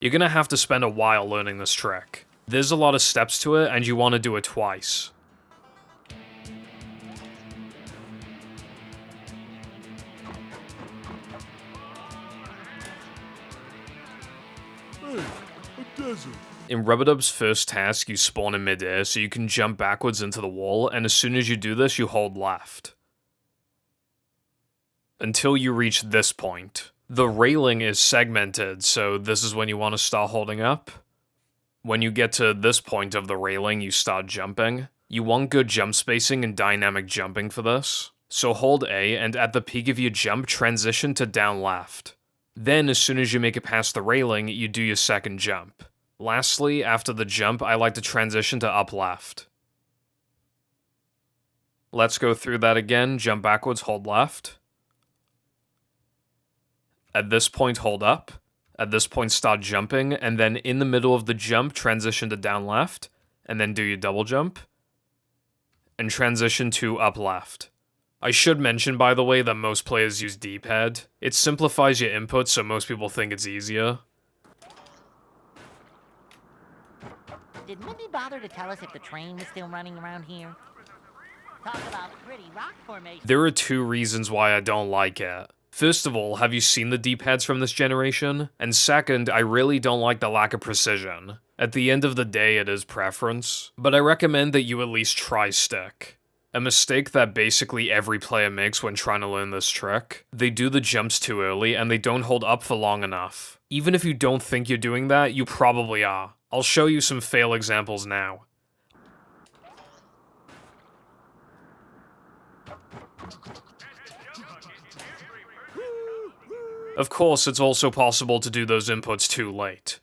You're gonna have to spend a while learning this trick. There's a lot of steps to it, and you want to do it twice. Hey, a desert. In Rubadub's first task, you spawn in midair so you can jump backwards into the wall, and as soon as you do this, you hold left. Until you reach this point. The railing is segmented, so this is when you want to start holding up. When you get to this point of the railing, you start jumping. You want good jump spacing and dynamic jumping for this. So hold A, and at the peak of your jump, transition to down left. Then, as soon as you make it past the railing, you do your second jump. Lastly, after the jump, I like to transition to up left. Let's go through that again. Jump backwards, hold left. At this point, hold up. At this point, start jumping, and then in the middle of the jump, transition to down left, and then do your double jump, and transition to up left. I should mention, by the way, that most players use D-pad. It simplifies your input, so most people think it's easier. Did Mindy bother to tell us if the train was still running around here? Talk about pretty rock formation. There are two reasons why I don't like it. First of all, have you seen the D-pads from this generation? And second, I really don't like the lack of precision. At the end of the day, it is preference, but I recommend that you at least try stick. A mistake that basically every player makes when trying to learn this trick. They do the jumps too early and they don't hold up for long enough. Even if you don't think you're doing that, you probably are. I'll show you some fail examples now. Of course, it's also possible to do those inputs too late.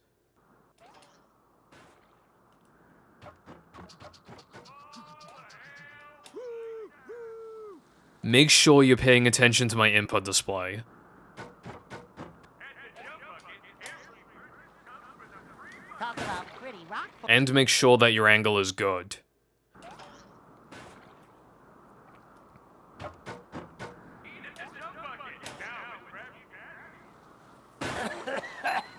Make sure you're paying attention to my input display. Talk about pretty rock And make sure that your angle is good.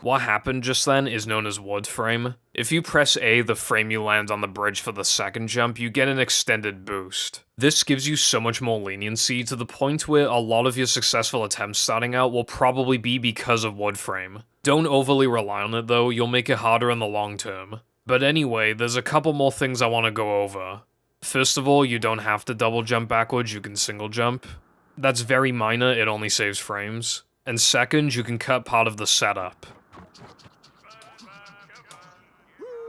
What happened just then is known as wood frame. If you press A, the frame you land on the bridge for the second jump, you get an extended boost. This gives you so much more leniency to the point where a lot of your successful attempts starting out will probably be because of wood frame. Don't overly rely on it though, you'll make it harder in the long term. But anyway, there's a couple more things I want to go over. First of all, you don't have to double jump backwards, you can single jump. That's very minor, it only saves frames. And second, you can cut part of the setup.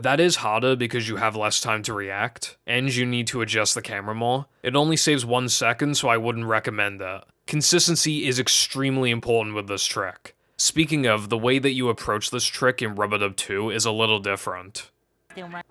That is harder because you have less time to react, and you need to adjust the camera more. It only saves 1 second, so I wouldn't recommend it. Consistency is extremely important with this trick. Speaking of, the way that you approach this trick in Rubadub 2 is a little different. still running.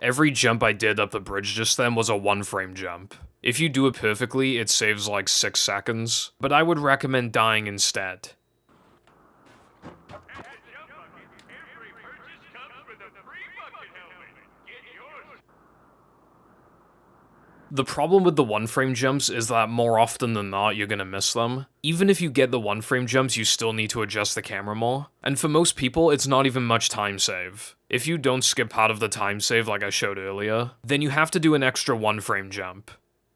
Every jump I did up the bridge just then was a 1-frame jump. If you do it perfectly, it saves like 6 seconds, but I would recommend dying instead. The problem with the 1-frame jumps is that more often than not, you're gonna miss them. Even if you get the 1-frame jumps, you still need to adjust the camera more. And for most people, it's not even much time save. If you don't skip part of the time save like I showed earlier, then you have to do an extra 1-frame jump.